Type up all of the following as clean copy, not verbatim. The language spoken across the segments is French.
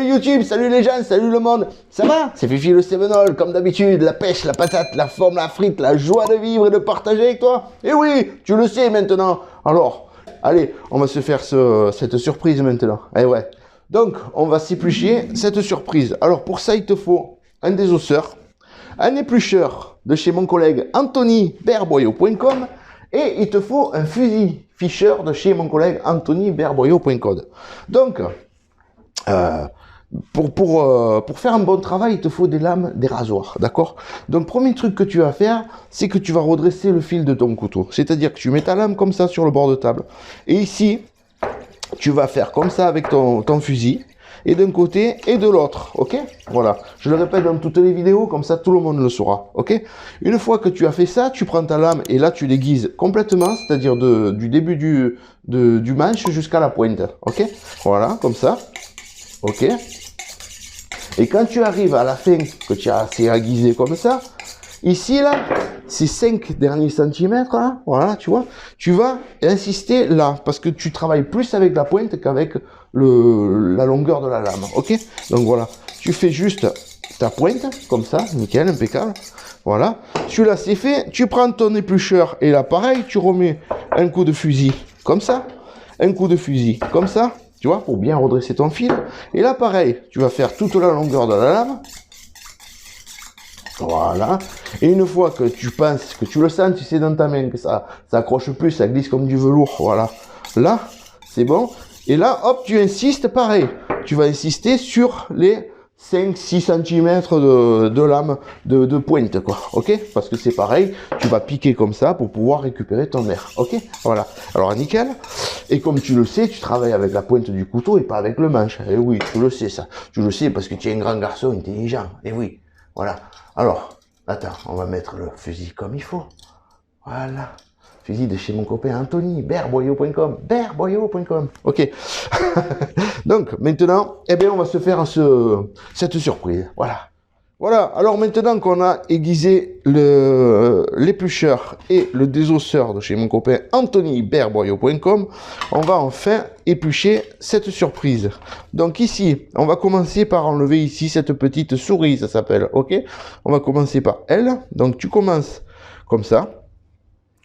YouTube, salut les gens, salut le monde. Ça va? C'est Fifi le Sevenol, comme d'habitude, la pêche, la patate, la forme, la frite, la joie de vivre et de partager avec toi. Et oui, tu le sais maintenant. Alors, allez, on va se faire cette surprise maintenant. Eh ouais. Donc, on va s'éplucher cette surprise. Alors, pour ça, il te faut un désosseur, un éplucheur de chez mon collègue Anthony Berboyau.com et il te faut un fusil Fisher de chez mon collègue Anthony Berboyau.com. Donc, pour faire un bon travail, il te faut des lames, des rasoirs, d'accord? Donc, premier truc que tu vas faire, c'est que tu vas redresser le fil de ton couteau. C'est-à-dire que tu mets ta lame comme ça sur le bord de table. Et ici, tu vas faire comme ça avec ton fusil, et d'un côté et de l'autre, ok? Voilà, je le répète dans toutes les vidéos, comme ça tout le monde le saura, ok? Une fois que tu as fait ça, tu prends ta lame et là tu l'aiguises complètement, c'est-à-dire du début du manche jusqu'à la pointe, ok? Voilà, comme ça, ok? Et quand tu arrives à la fin, que tu as assez aiguisé comme ça, ici là, ces 5 derniers centimètres là, voilà, tu vois, tu vas insister là, parce que tu travailles plus avec la pointe qu'avec la longueur de la lame, ok? Donc voilà, tu fais juste ta pointe, comme ça, nickel, impeccable, voilà. Celui-là c'est fait, tu prends ton éplucheur et là pareil, tu remets un coup de fusil, comme ça, un coup de fusil, comme ça, tu vois, pour bien redresser ton fil. Et là pareil, tu vas faire toute la longueur de la lame. Voilà. Et une fois que tu penses, que tu le sens, tu sais dans ta main, que ça accroche plus, ça glisse comme du velours, voilà. Là, c'est bon. Et là, hop, tu insistes, pareil. Tu vas insister sur les 5-6 cm de lame de pointe, quoi. Ok? Parce que c'est pareil, tu vas piquer comme ça pour pouvoir récupérer ton nerf. Ok? Voilà. Alors, nickel. Et comme tu le sais, tu travailles avec la pointe du couteau et pas avec le manche. Et oui, tu le sais ça. Tu le sais parce que tu es un grand garçon intelligent. Et oui. Voilà. Alors, attends, on va mettre le fusil comme il faut. Voilà. Fusil de chez mon copain Anthony, Berboyau.com. Berboyau.com. Ok. Donc, maintenant, eh bien, on va se faire cette surprise. Voilà. Voilà. Alors, maintenant qu'on a aiguisé l'éplucheur et le désosseur de chez mon copain Anthony Berboyau.com, on va enfin éplucher cette surprise. Donc ici, on va commencer par enlever ici cette petite souris, ça s'appelle, ok? On va commencer par elle. Donc tu commences comme ça.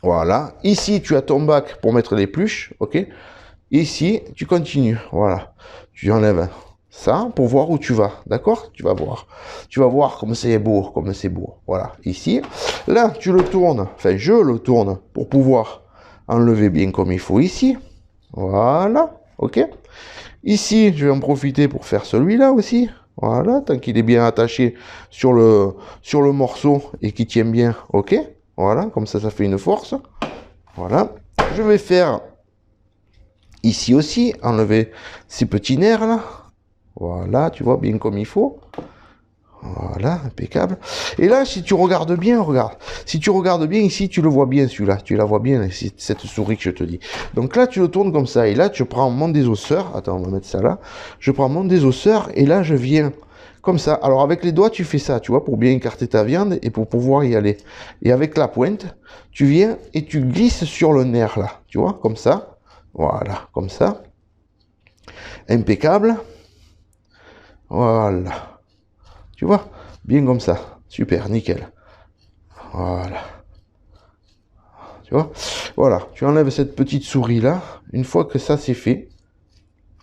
Voilà. Ici, tu as ton bac pour mettre l'épluche, ok? Ici, tu continues. Voilà. Tu enlèves ça pour voir où tu vas, d'accord? Tu vas voir comme c'est beau, voilà, ici, là, tu le tournes, enfin, je le tourne pour pouvoir enlever bien comme il faut ici, voilà, ok? Ici, je vais en profiter pour faire celui-là aussi, voilà, tant qu'il est bien attaché sur le morceau et qu'il tient bien, ok? Voilà, comme ça fait une force, voilà. Je vais faire ici aussi, enlever ces petits nerfs là. Voilà, tu vois, bien comme il faut. Voilà, impeccable. Et là, si tu regardes bien, regarde. Si tu regardes bien, ici, tu le vois bien, celui-là. Tu la vois bien, cette souris que je te dis. Donc là, tu le tournes comme ça. Et là, tu prends mon désosseur. Attends, on va mettre ça là. Je prends mon désosseur. Et là, je viens comme ça. Alors, avec les doigts, tu fais ça, tu vois, pour bien écarter ta viande et pour pouvoir y aller. Et avec la pointe, tu viens et tu glisses sur le nerf, là. Tu vois, comme ça. Voilà, comme ça. Impeccable. Voilà. Tu vois, bien comme ça. Super, nickel. Voilà. Tu vois, voilà. Tu enlèves cette petite souris là. Une fois que ça c'est fait,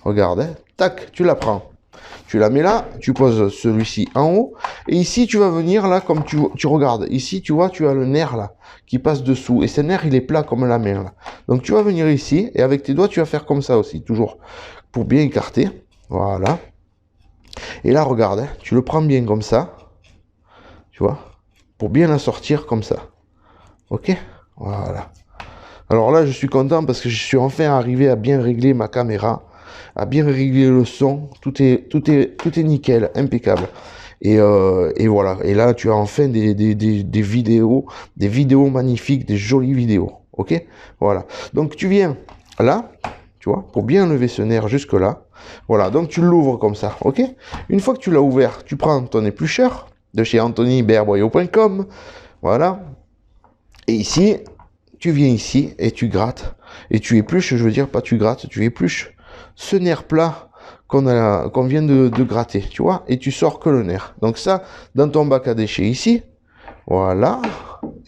regarde, hein, tac, tu la prends. Tu la mets là, tu poses celui-ci en haut. Et ici, tu vas venir là, comme tu regardes. Ici, tu vois, tu as le nerf là, qui passe dessous. Et ce nerf, il est plat comme la main là. Donc, tu vas venir ici. Et avec tes doigts, tu vas faire comme ça aussi, toujours. Pour bien écarter. Voilà. Et là, regarde, hein, tu le prends bien comme ça. Tu vois, pour bien la sortir comme ça. Ok, voilà. Alors là, je suis content parce que je suis enfin arrivé à bien régler ma caméra, à bien régler le son. Tout est nickel, impeccable. Et voilà. Et là, tu as enfin des vidéos magnifiques, des jolies vidéos. Ok, voilà. Donc tu viens là, tu vois, pour bien lever ce nerf jusque là. Voilà. Donc tu l'ouvres comme ça. Ok. Une fois que tu l'as ouvert, tu prends ton éplucheur de chez AnthonyBerboyau.com, voilà. Et ici, tu viens ici et tu grattes. Et tu épluches, je veux dire, pas tu grattes, tu épluches ce nerf plat qu'on vient de gratter, tu vois, et tu sors que le nerf. Donc ça, dans ton bac à déchets ici, voilà,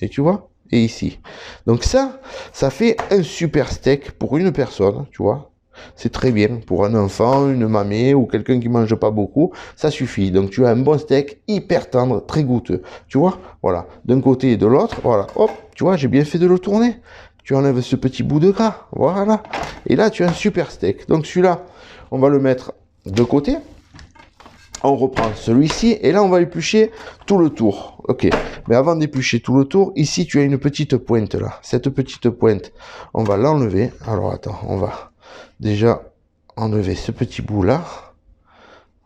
et tu vois, et ici. Donc ça fait un super steak pour une personne, tu vois. C'est très bien pour un enfant, une mamie ou quelqu'un qui mange pas beaucoup, ça suffit. Donc tu as un bon steak hyper tendre, très goûteux, tu vois. Voilà, d'un côté et de l'autre, voilà, hop, tu vois, j'ai bien fait de le tourner. Tu enlèves ce petit bout de gras, voilà. Et là, tu as un super steak. Donc celui-là, on va le mettre de côté. On reprend celui-ci et là on va éplucher tout le tour. Ok, mais avant d'éplucher tout le tour, ici tu as une petite pointe là. Cette petite pointe, on va l'enlever. Alors attends, on va déjà enlever ce petit bout là.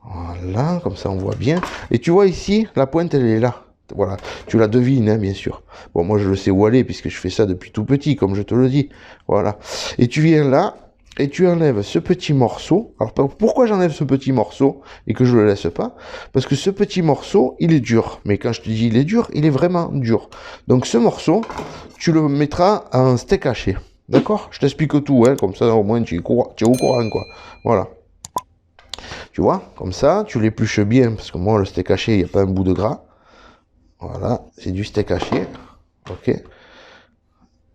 Voilà, comme ça on voit bien. Et tu vois ici, la pointe elle est là. Voilà, tu la devines hein, bien sûr. Bon, moi je le sais où aller puisque je fais ça depuis tout petit, comme je te le dis. Voilà. Et tu viens là. Et tu enlèves ce petit morceau. Alors pourquoi j'enlève ce petit morceau et que je le laisse pas? Parce que ce petit morceau, il est dur. Mais quand je te dis il est dur, il est vraiment dur. Donc ce morceau, tu le mettras en steak haché. D'accord? Je t'explique tout, hein, comme ça au moins tu es au courant, quoi. Voilà. Tu vois, comme ça, tu l'épluches bien, parce que moi le steak haché, il n'y a pas un bout de gras. Voilà, c'est du steak haché. Ok.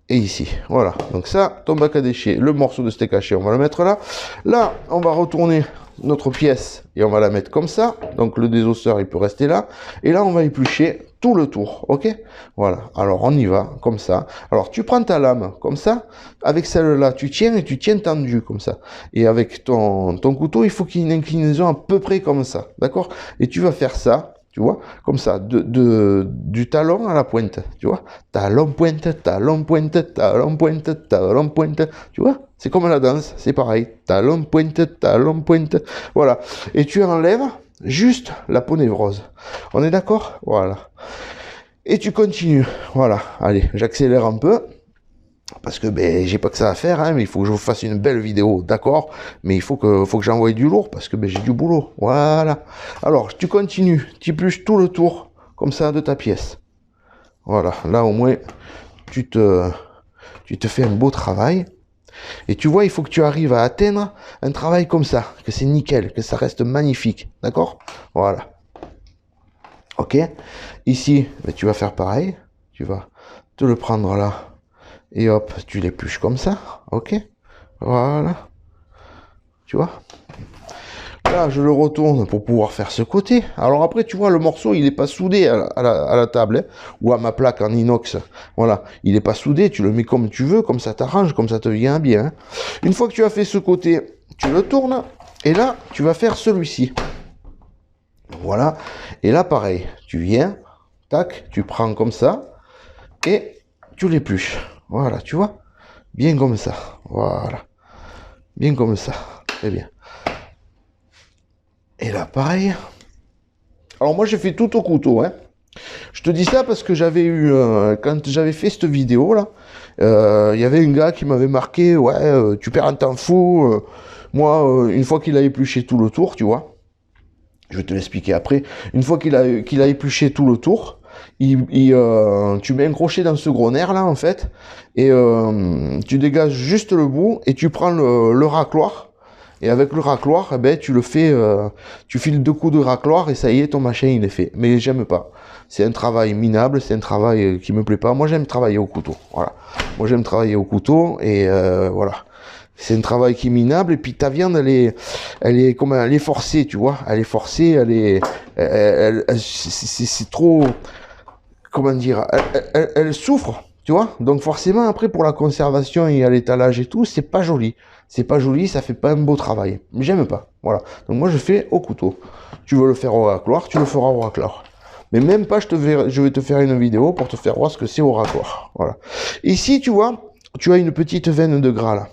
Et ici, voilà. Donc ça, ton bac à déchets, le morceau de steak haché, on va le mettre là. Là, on va retourner notre pièce et on va la mettre comme ça. Donc le désosseur, il peut rester là. Et là, on va éplucher tout le tour, ok? Voilà. Alors on y va, comme ça. Alors tu prends ta lame, comme ça. Avec celle-là, tu tiens et tu tiens tendu, comme ça. Et avec ton couteau, il faut qu'il y ait une inclinaison à peu près comme ça, d'accord? Et tu vas faire ça. Tu vois, comme ça, du talon à la pointe, tu vois, talon, pointe, talon, pointe, talon, pointe, talon, pointe, tu vois, c'est comme la danse, c'est pareil, talon, pointe, talon, pointe, voilà, et tu enlèves juste la peau névrose, on est d'accord? Voilà, et tu continues, voilà, allez, j'accélère un peu, parce que ben j'ai pas que ça à faire, hein, mais il faut que je vous fasse une belle vidéo, d'accord, mais il faut que j'envoie du lourd parce que ben, j'ai du boulot, voilà. Alors tu continues, tu épluches tout le tour comme ça de ta pièce, voilà. Là au moins tu te fais un beau travail et tu vois il faut que tu arrives à atteindre un travail comme ça, que c'est nickel, que ça reste magnifique, d'accord, voilà. Ok, ici ben, tu vas faire pareil, tu vas te le prendre là. Et hop, tu l'épluches comme ça, ok? Voilà. Tu vois? Là, je le retourne pour pouvoir faire ce côté. Alors après, tu vois, le morceau, il n'est pas soudé à la table, hein, ou à ma plaque en inox. Voilà, il n'est pas soudé, tu le mets comme tu veux, comme ça t'arrange, comme ça te vient bien. Hein. Une fois que tu as fait ce côté, tu le tournes, et là, tu vas faire celui-ci. Voilà. Et là, pareil, tu viens, tac, tu prends comme ça, et tu l'épluches. Voilà, tu vois? Bien comme ça, voilà. Bien comme ça, très bien. Et là, pareil. Alors moi, j'ai fait tout au couteau, hein. Je te dis ça parce que j'avais eu, quand j'avais fait cette vidéo là, il y avait un gars qui m'avait marqué, ouais, tu perds un temps fou. Moi, une fois qu'il a épluché tout le tour, tu vois, je vais te l'expliquer après. Une fois qu'il a épluché tout le tour, tu mets un crochet dans ce gros nerf là en fait, et tu dégages juste le bout et tu prends le racloir. Et avec le racloir, eh ben, tu le fais, tu files 2 coups de racloir et ça y est, ton machin il est fait. Mais j'aime pas. C'est un travail minable, c'est un travail qui me plaît pas. Moi j'aime travailler au couteau. Voilà. Moi j'aime travailler au couteau et voilà. C'est un travail qui est minable et puis ta viande elle est forcée, tu vois. Elle est forcée, c'est trop, comment dire, elle souffre, tu vois. Donc forcément après pour la conservation et à l'étalage et tout, c'est pas joli. C'est pas joli, ça fait pas un beau travail. Mais j'aime pas. Voilà. Donc moi je fais au couteau. Tu veux le faire au racloir, tu le feras au racloir. Mais même pas, je vais te faire une vidéo pour te faire voir ce que c'est au racloir. Voilà. Ici, tu vois, tu as une petite veine de gras là.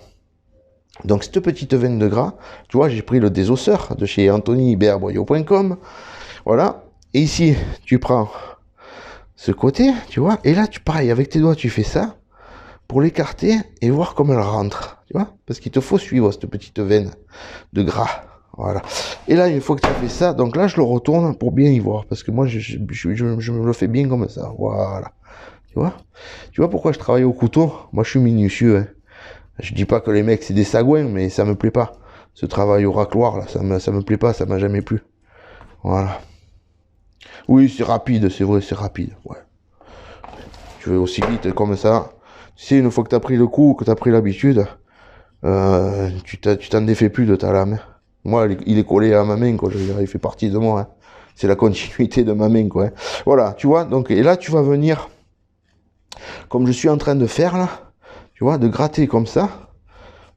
Donc cette petite veine de gras, tu vois, j'ai pris le désosseur de chez anthonyberboyau.com. Voilà. Et ici, tu prends ce côté, tu vois, et là, pareil, avec tes doigts, tu fais ça pour l'écarter et voir comment elle rentre, tu vois, parce qu'il te faut suivre cette petite veine de gras, voilà. Et là, une fois que tu as fait ça, donc là, je le retourne pour bien y voir, parce que moi, je me le fais bien comme ça, voilà, tu vois pourquoi je travaille au couteau? Moi, je suis minutieux, hein. Je dis pas que les mecs, c'est des sagouins, mais ça me plaît pas. Ce travail au racloir, là, ça me plaît pas, ça m'a jamais plu. Voilà. Oui, c'est rapide, c'est vrai, c'est rapide. Ouais. Tu veux aussi vite comme ça. Tu sais, une fois que tu as pris le coup, que tu as pris l'habitude, tu t'en défais plus de ta lame. Moi, il est collé à ma main, quoi. Je veux dire, il fait partie de moi. Hein. C'est la continuité de ma main, quoi. Hein. Voilà, tu vois. Donc, et là, tu vas venir, comme je suis en train de faire là, tu vois, de gratter comme ça,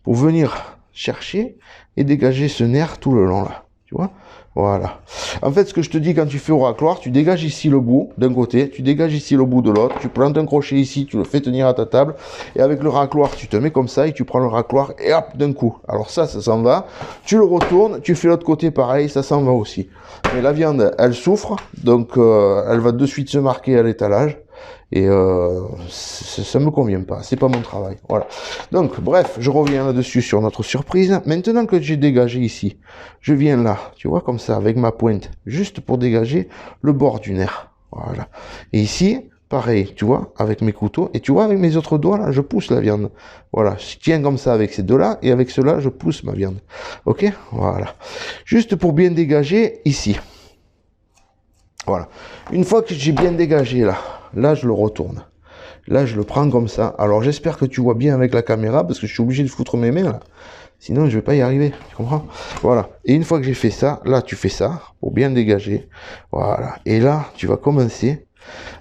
pour venir chercher et dégager ce nerf tout le long là. Tu vois. Voilà. En fait, ce que je te dis quand tu fais au racloir, tu dégages ici le bout d'un côté, tu dégages ici le bout de l'autre, tu plantes un crochet ici, tu le fais tenir à ta table, et avec le racloir, tu te mets comme ça et tu prends le racloir et hop, d'un coup. Alors ça s'en va. Tu le retournes, tu fais l'autre côté pareil, ça s'en va aussi. Mais la viande, elle souffre, donc elle va de suite se marquer à l'étalage. Et ça me convient pas, c'est pas mon travail. Voilà. Donc, bref, je reviens là-dessus sur notre surprise. Maintenant que j'ai dégagé ici, je viens là, tu vois, comme ça, avec ma pointe, juste pour dégager le bord du nerf. Voilà. Et ici, pareil, tu vois, avec mes couteaux. Et tu vois, avec mes autres doigts, là, je pousse la viande. Voilà. Je tiens comme ça avec ces deux-là, et avec ceux-là, je pousse ma viande. Ok? Voilà. Juste pour bien dégager ici. Voilà. Une fois que j'ai bien dégagé là, je le retourne. Là, je le prends comme ça. Alors, j'espère que tu vois bien avec la caméra, parce que je suis obligé de foutre mes mains là. Sinon, je vais pas y arriver. Tu comprends? Voilà. Et une fois que j'ai fait ça, là, tu fais ça pour bien dégager. Voilà. Et là, tu vas commencer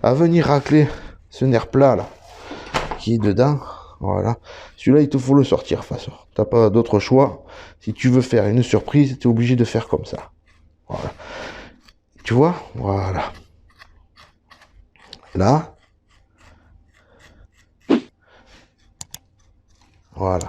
à venir racler ce nerf plat là, qui est dedans. Voilà. Celui-là, il te faut le sortir, de toute façon. T'as pas d'autre choix. Si tu veux faire une surprise, tu es obligé de faire comme ça. Voilà. Tu vois? Voilà. Là. Voilà.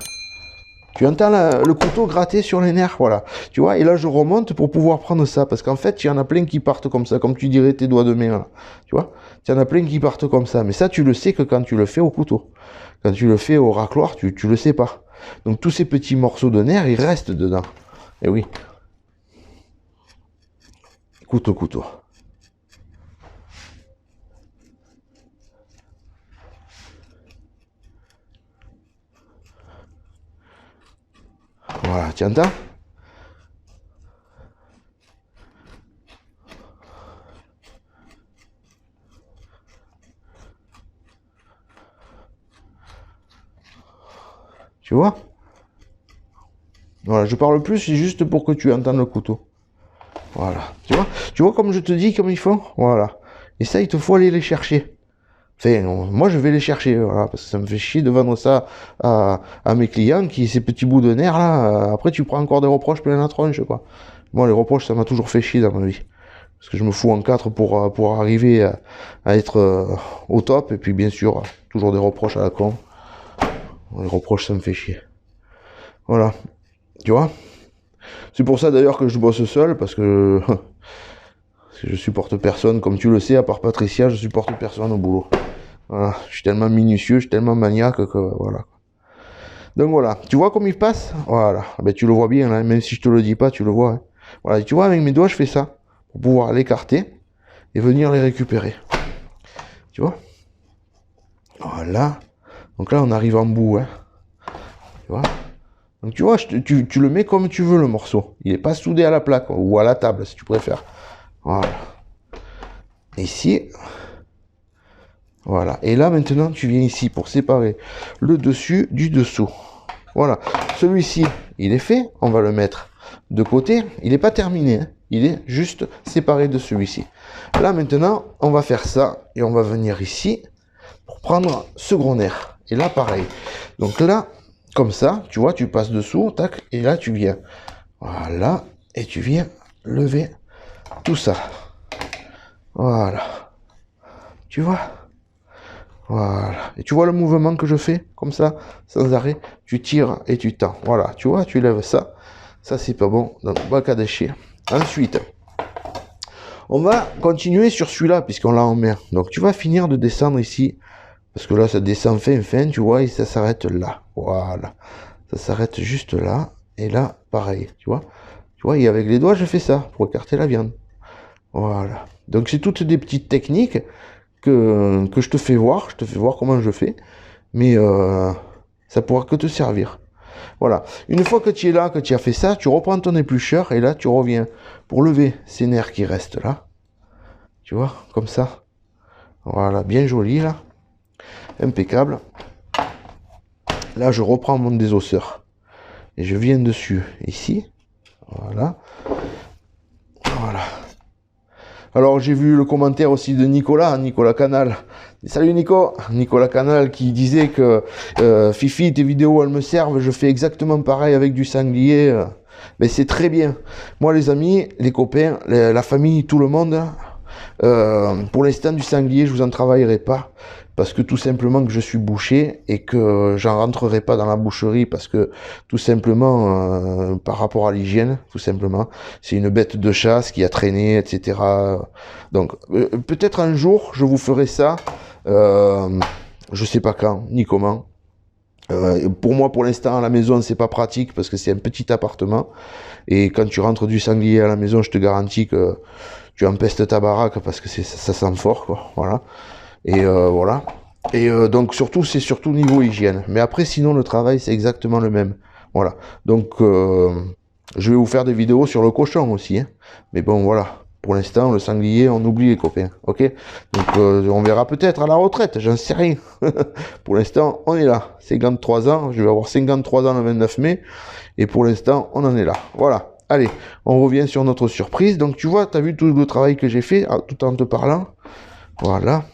Tu entends le couteau gratter sur les nerfs, voilà. Tu vois, et là je remonte pour pouvoir prendre ça, parce qu'en fait, il y en a plein qui partent comme ça, comme tu dirais tes doigts de main, là. Tu vois, il y en a plein qui partent comme ça, mais ça, tu le sais que quand tu le fais au couteau. Quand tu le fais au racloir, tu le sais pas. Donc tous ces petits morceaux de nerfs, ils restent dedans. Et oui. Écoute le couteau. Voilà, tu entends? Tu vois? Voilà, je parle plus, c'est juste pour que tu entendes le couteau. Voilà, tu vois comme je te dis, comme ils font. Voilà. Et ça, il te faut aller les chercher. Enfin, moi, je vais les chercher, voilà, parce que ça me fait chier de vendre ça à mes clients, qui ces petits bouts de nerfs, là, après, tu prends encore des reproches plein la tronche, quoi. Moi, les reproches, ça m'a toujours fait chier dans ma vie. Parce que je me fous en quatre pour arriver à être au top, et puis, bien sûr, toujours des reproches à la con. Les reproches, ça me fait chier. Voilà. Tu vois? C'est pour ça, d'ailleurs, que je bosse seul, parce que je supporte personne, comme tu le sais, à part Patricia, je supporte personne au boulot. Voilà, je suis tellement minutieux, je suis tellement maniaque que voilà. Donc voilà, tu vois comme il passe? Voilà, ben, tu le vois bien, là, même si je te le dis pas, tu le vois. Hein. Voilà, et tu vois, avec mes doigts, je fais ça, pour pouvoir l'écarter et venir les récupérer. Tu vois? Voilà. Donc là, on arrive en bout. Hein. Tu vois? Donc tu vois, tu le mets comme tu veux, le morceau. Il n'est pas soudé à la plaque, ou à la table, si tu préfères. Voilà. Ici. Voilà. Et là, maintenant, tu viens ici pour séparer le dessus du dessous. Voilà. Celui-ci, il est fait. On va le mettre de côté. Il n'est pas terminé. Hein. Il est juste séparé de celui-ci. Là, maintenant, on va faire ça. Et on va venir ici pour prendre ce gros nerf. Et là, pareil. Donc là, comme ça, tu vois, tu passes dessous, tac. Et là, tu viens. Voilà. Et tu viens lever tout ça. Voilà. Tu vois? Voilà. Et tu vois le mouvement que je fais, comme ça, sans arrêt. Tu tires et tu tends. Voilà. Tu vois, tu lèves ça. Ça, c'est pas bon. Donc, bac à déchets. Ensuite, on va continuer sur celui-là, puisqu'on l'a en main. Donc, tu vas finir de descendre ici. Parce que là, ça descend fin, tu vois, et ça s'arrête là. Voilà. Ça s'arrête juste là. Et là, pareil. Tu vois, et avec les doigts, je fais ça, pour écarter la viande. Voilà. Donc, c'est toutes des petites techniques que je te fais voir comment je fais, mais ça pourra que te servir. Voilà. Une fois que tu es là, que tu as fait ça, tu reprends ton éplucheur et là, tu reviens pour lever ces nerfs qui restent là. Tu vois, comme ça. Voilà, bien joli là. Impeccable. Là, je reprends mon désosseur et je viens dessus, ici. Voilà. Voilà. Alors, j'ai vu le commentaire aussi de Nicolas Canal. Salut Nico, Nicolas Canal qui disait que Fifi, tes vidéos, elles me servent, je fais exactement pareil avec du sanglier. Mais c'est très bien. Moi, les amis, les copains, la famille, tout le monde, pour l'instant, du sanglier, je vous en travaillerai pas. Parce que tout simplement que je suis bouché et que j'en rentrerai pas dans la boucherie parce que tout simplement par rapport à l'hygiène, tout simplement, c'est une bête de chasse qui a traîné, etc. Donc peut-être un jour je vous ferai ça, je sais pas quand ni comment. Pour moi, pour l'instant, à la maison, c'est pas pratique parce que c'est un petit appartement et quand tu rentres du sanglier à la maison, je te garantis que tu empestes ta baraque parce que ça sent fort, quoi. Voilà. Et voilà. Et donc surtout, c'est surtout niveau hygiène. Mais après, sinon, le travail, c'est exactement le même. Voilà. Donc, je vais vous faire des vidéos sur le cochon aussi. Hein. Mais bon, voilà. Pour l'instant, le sanglier, on oublie les copains. Ok. Donc, on verra peut-être à la retraite. J'en sais rien. Pour l'instant, on est là. 53 ans. Je vais avoir 53 ans le 29 mai. Et pour l'instant, on en est là. Voilà. Allez, on revient sur notre surprise. Donc, tu vois, tu as vu tout le travail que j'ai fait tout en te parlant. Voilà.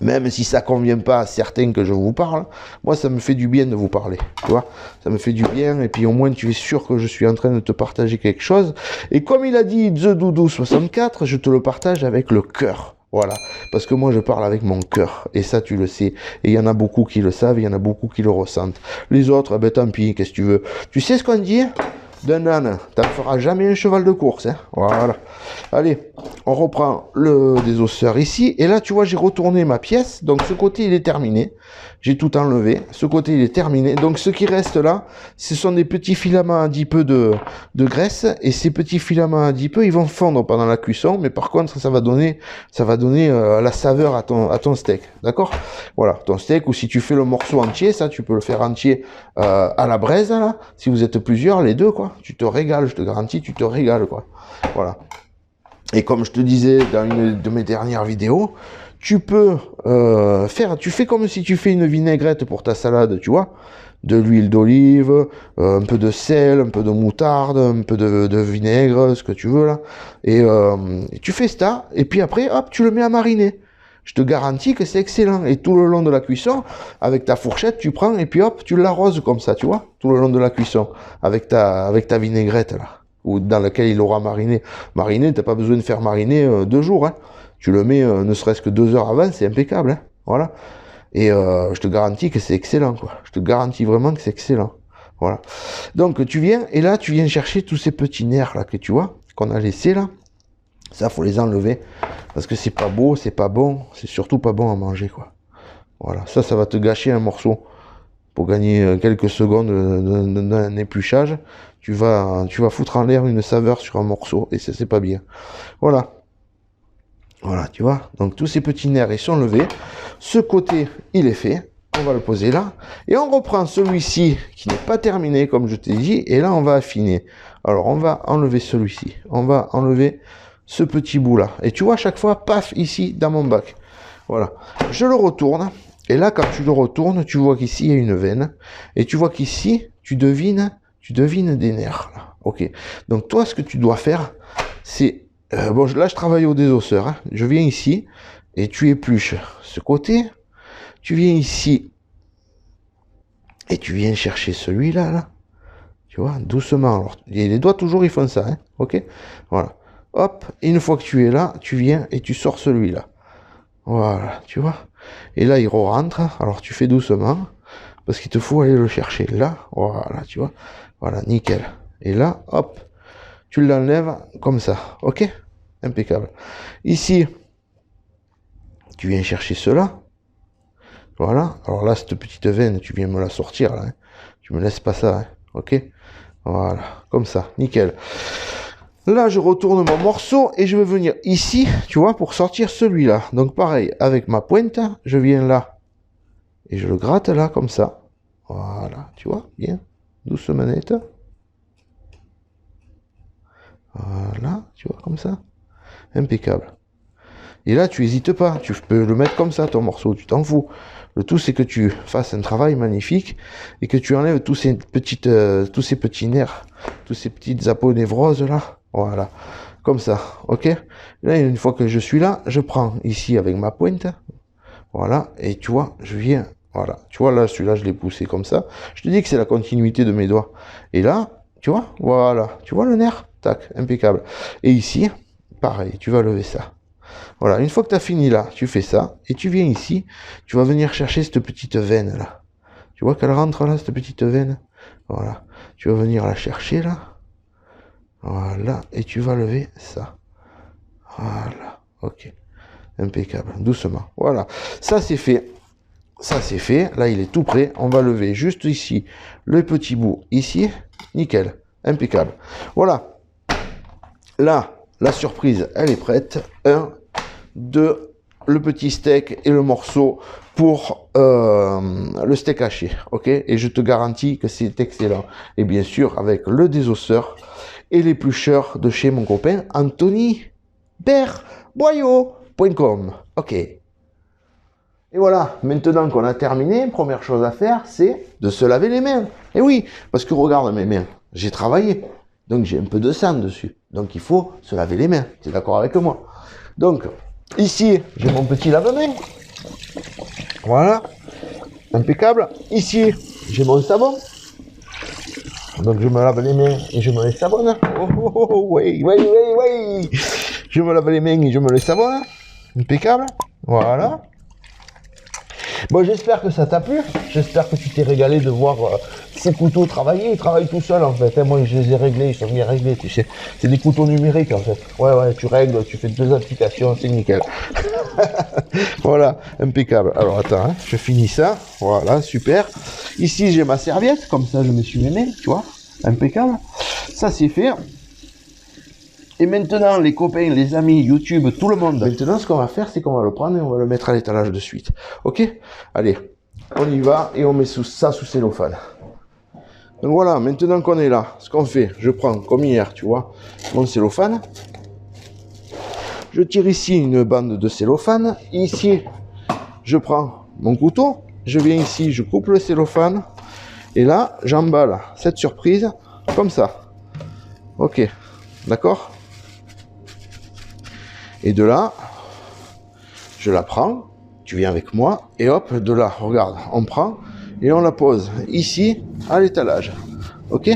Même si ça convient pas à certains que je vous parle, moi ça me fait du bien de vous parler, tu vois, ça me fait du bien, et puis au moins tu es sûr que je suis en train de te partager quelque chose, et comme il a dit The Doudou 64, je te le partage avec le cœur, voilà, parce que moi je parle avec mon cœur, et ça tu le sais, et il y en a beaucoup qui le savent, il y en a beaucoup qui le ressentent, les autres, ben tant pis, qu'est-ce que tu veux, tu sais ce qu'on dit d'un âne, t'en feras jamais un cheval de course, hein. Voilà. Allez, on reprend le désosseur ici, et là, tu vois, j'ai retourné ma pièce, donc ce côté, il est terminé, j'ai tout enlevé, ce côté, il est terminé, donc ce qui reste là, ce sont des petits filaments adipeux de graisse, et ces petits filaments adipeux, ils vont fondre pendant la cuisson, mais par contre, ça va donner la saveur à ton steak, d'accord? Voilà, ton steak, ou si tu fais le morceau entier, ça, tu peux le faire entier à la braise, là, si vous êtes plusieurs, les deux, quoi. Tu te régales, je te garantis, tu te régales, quoi. Voilà. Et comme je te disais dans une de mes dernières vidéos, tu peux tu fais comme si tu fais une vinaigrette pour ta salade, tu vois, de l'huile d'olive, un peu de sel, un peu de moutarde, un peu de vinaigre, ce que tu veux là, et tu fais ça, et puis après, hop, tu le mets à mariner. Je te garantis que c'est excellent. Et tout le long de la cuisson, avec ta fourchette, tu prends et puis hop, tu l'arroses comme ça, tu vois, tout le long de la cuisson, avec ta vinaigrette là, ou dans laquelle il aura mariné. Mariné, t'as pas besoin de faire mariner 2 jours. Hein. Tu le mets ne serait-ce que 2 heures avant, c'est impeccable. Hein. Voilà. Et je te garantis que c'est excellent, quoi. Je te garantis vraiment que c'est excellent. Voilà. Donc tu viens et là, tu viens chercher tous ces petits nerfs là que tu vois, qu'on a laissés là. Ça, faut les enlever. Parce que c'est pas beau, c'est pas bon, c'est surtout pas bon à manger, quoi. Voilà, ça va te gâcher un morceau. Pour gagner quelques secondes d'un épluchage, tu vas foutre en l'air une saveur sur un morceau, et ça, c'est pas bien. Voilà. Voilà, tu vois. Donc, tous ces petits nerfs, ils sont levés. Ce côté, il est fait. On va le poser là. Et on reprend celui-ci, qui n'est pas terminé, comme je t'ai dit, et là, on va affiner. Alors, on va enlever celui-ci. On va enlever ce petit bout là, et tu vois à chaque fois, paf, ici dans mon bac, voilà, je le retourne, et là quand tu le retournes, tu vois qu'ici il y a une veine, et tu vois qu'ici, tu devines des nerfs, là. Ok, donc toi ce que tu dois faire, c'est, bon là je travaille au désosseur, hein. Je viens ici, et tu épluches ce côté, tu viens ici, et tu viens chercher celui-là, là, tu vois, doucement, alors, les doigts toujours ils font ça, hein. Ok, voilà. Hop, et une fois que tu es là, tu viens et tu sors celui-là. Voilà, tu vois. Et là, il rentre. Alors, tu fais doucement, parce qu'il te faut aller le chercher. Là, voilà, tu vois. Voilà, nickel. Et là, hop, tu l'enlèves comme ça. Ok? Impeccable. Ici, tu viens chercher cela. Voilà. Alors là, cette petite veine, tu viens me la sortir, là. Hein. Tu me laisses pas ça, hein. Ok? Voilà, comme ça, nickel. Là, je retourne mon morceau et je vais venir ici, tu vois, pour sortir celui-là. Donc pareil, avec ma pointe, je viens là et je le gratte là, comme ça. Voilà, tu vois, bien. Douce manette. Voilà, tu vois, comme ça. Impeccable. Et là, tu n'hésites pas, tu peux le mettre comme ça, ton morceau, tu t'en fous. Le tout, c'est que tu fasses un travail magnifique et que tu enlèves tous ces petits nerfs, tous ces petites aponevroses là. Voilà, comme ça, ok. Là, une fois que je suis là, je prends ici avec ma pointe, voilà, et tu vois, je viens, voilà. Tu vois, là, celui-là, je l'ai poussé comme ça. Je te dis que c'est la continuité de mes doigts. Et là, tu vois, voilà, tu vois le nerf, tac, impeccable. Et ici, pareil, tu vas lever ça. Voilà, une fois que tu as fini là, tu fais ça, et tu viens ici, tu vas venir chercher cette petite veine là. Tu vois qu'elle rentre là, cette petite veine? Voilà, tu vas venir la chercher là. Voilà, et tu vas lever ça. Voilà, ok, impeccable, doucement. Voilà, ça c'est fait. Ça c'est fait, là il est tout prêt. On va lever juste ici le petit bout, ici, nickel, impeccable. Voilà, là, la surprise, elle est prête. 1, 2, le petit steak et le morceau pour le steak haché, ok? Et je te garantis que c'est excellent. Et bien sûr, avec le désosseur et l'éplucheur de chez mon copain Anthony Berboyau.com, ok? Et voilà, maintenant qu'on a terminé, première chose à faire, c'est de se laver les mains. Et oui, parce que regarde mes mains, j'ai travaillé, donc j'ai un peu de sang dessus. Donc il faut se laver les mains, tu es d'accord avec moi? Donc, ici, j'ai mon petit lave-main. Voilà. Impeccable. Ici, j'ai mon savon. Donc, je me lave les mains et je me les savonne. Oh, oh, oh, oh, oui, oui, oui, oui. Je me lave les mains et je me les savonne. Impeccable. Voilà. Bon, j'espère que ça t'a plu. J'espère que tu t'es régalé de voir ces couteaux travailler. Ils travaillent tout seuls en fait. Moi, je les ai réglés. Ils sont bien réglés, tu sais. C'est des couteaux numériques en fait. Ouais, tu règles, tu fais 2 applications, c'est nickel. Voilà, impeccable. Alors, attends, hein, je finis ça. Voilà, super. Ici, j'ai ma serviette. Comme ça, je me suis mes mains, tu vois. Impeccable. Ça, c'est fait. Et maintenant, les copains, les amis, YouTube, tout le monde. Maintenant, ce qu'on va faire, c'est qu'on va le prendre et on va le mettre à l'étalage de suite. Ok? Allez, on y va et on met ça sous cellophane. Donc voilà, maintenant qu'on est là, ce qu'on fait, je prends, comme hier, tu vois, mon cellophane. Je tire ici une bande de cellophane. Ici, je prends mon couteau. Je viens ici, je coupe le cellophane. Et là, j'emballe cette surprise comme ça. Ok, d'accord? Et de là, je la prends, tu viens avec moi, et hop, de là, regarde, on prend, et on la pose ici, à l'étalage. Ok?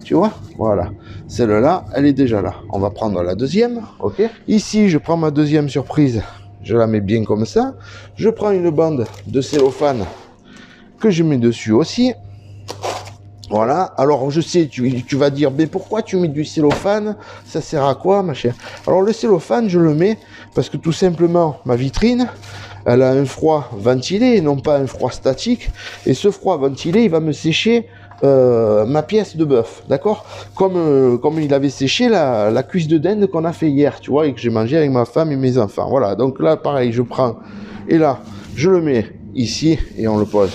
Tu vois? Voilà. Celle-là, elle est déjà là. On va prendre la deuxième, ok? Ici, je prends ma deuxième surprise, je la mets bien comme ça. Je prends une bande de cellophane que je mets dessus aussi. Voilà, alors je sais, tu vas dire, mais pourquoi tu mets du cellophane? Ça sert à quoi, machin? Alors le cellophane, je le mets parce que tout simplement, ma vitrine, elle a un froid ventilé et non pas un froid statique. Et ce froid ventilé, il va me sécher ma pièce de bœuf, d'accord? Comme il avait séché la cuisse de dinde qu'on a fait hier, tu vois, et que j'ai mangé avec ma femme et mes enfants. Voilà, donc là, pareil, je prends, et là, je le mets ici et on le pose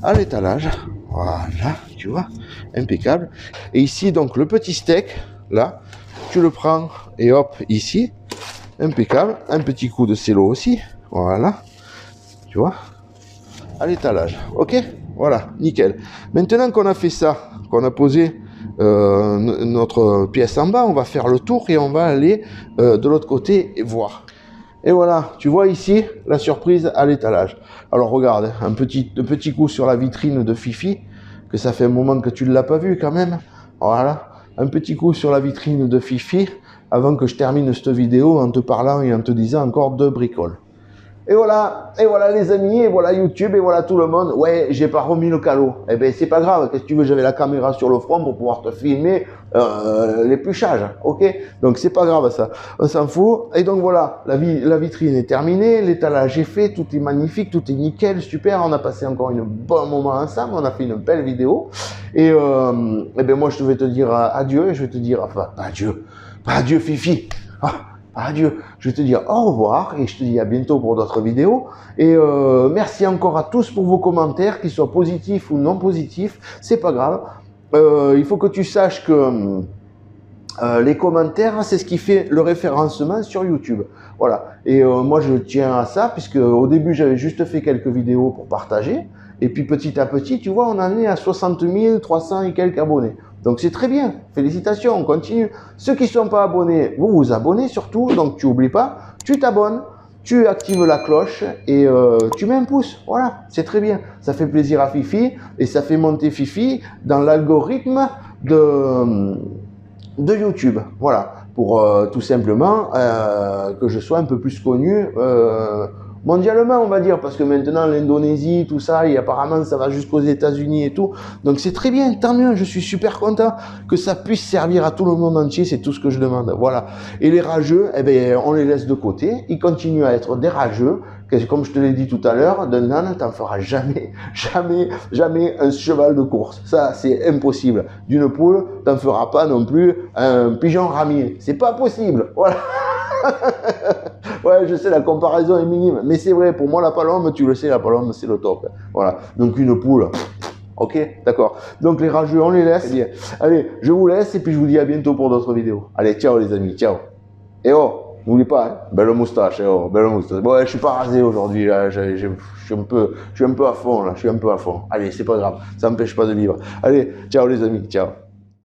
à l'étalage. Voilà, tu vois, impeccable. Et ici, donc, le petit steak, là, tu le prends et hop, ici, impeccable. Un petit coup de cello aussi, voilà, tu vois, à l'étalage, ok? Voilà, nickel. Maintenant qu'on a fait ça, qu'on a posé notre pièce en bas, on va faire le tour et on va aller de l'autre côté et voir. Et voilà, tu vois ici la surprise à l'étalage. Alors regarde, un petit coup sur la vitrine de Fifi, que ça fait un moment que tu ne l'as pas vu quand même. Voilà, un petit coup sur la vitrine de Fifi, avant que je termine cette vidéo en te parlant et en te disant encore 2 bricoles. Et voilà les amis, et voilà YouTube, et voilà tout le monde. Ouais, j'ai pas remis le calot. Eh ben c'est pas grave, qu'est-ce que tu veux, j'avais la caméra sur le front pour pouvoir te filmer l'épluchage, ok? Donc c'est pas grave ça, on s'en fout. Et donc voilà, la vitrine est terminée, l'étalage est fait, tout est magnifique, tout est nickel, super. On a passé encore un bon moment ensemble, on a fait une belle vidéo. Et ben moi je vais te dire adieu, et je vais te dire, enfin pas adieu Fifi. Ah, Adieu. Je vais te dire au revoir et je te dis à bientôt pour d'autres vidéos. Et merci encore à tous pour vos commentaires, qu'ils soient positifs ou non positifs, c'est pas grave. Il faut que tu saches que les commentaires, c'est ce qui fait le référencement sur YouTube. Voilà. Et moi, je tiens à ça, puisque au début, j'avais juste fait quelques vidéos pour partager. Et puis petit à petit, tu vois, on en est à 60 300 et quelques abonnés. Donc c'est très bien. Félicitations, on continue. Ceux qui ne sont pas abonnés, vous vous abonnez surtout. Donc tu n'oublies pas, tu t'abonnes, tu actives la cloche et tu mets un pouce. Voilà, c'est très bien. Ça fait plaisir à Fifi et ça fait monter Fifi dans l'algorithme de YouTube, voilà, pour tout simplement que je sois un peu plus connu mondialement, on va dire, parce que maintenant l'Indonésie, tout ça, et apparemment ça va jusqu'aux États-Unis et tout, donc c'est très bien, tant mieux, je suis super content que ça puisse servir à tout le monde entier, c'est tout ce que je demande, voilà. Et les rageux, eh bien, on les laisse de côté, ils continuent à être des rageux, comme je te l'ai dit tout à l'heure, d'un âne, t'en feras jamais, jamais, jamais un cheval de course. Ça, c'est impossible. D'une poule, t'en feras pas non plus un pigeon ramier. C'est pas possible. Voilà. Ouais, je sais, la comparaison est minime. Mais c'est vrai, pour moi, la palombe, tu le sais, la palombe, c'est le top. Voilà. Donc, une poule. Ok, d'accord. Donc, les rageux, on les laisse. Allez, je vous laisse et puis je vous dis à bientôt pour d'autres vidéos. Allez, ciao les amis, ciao. Et oh! N'oublie pas, hein, belle moustache, oh, belle moustache. Bon, ouais, je suis pas rasé aujourd'hui, là, je suis un peu à fond, là, je suis un peu à fond. Allez, c'est pas grave, ça m'empêche pas de vivre. Allez, ciao les amis, ciao.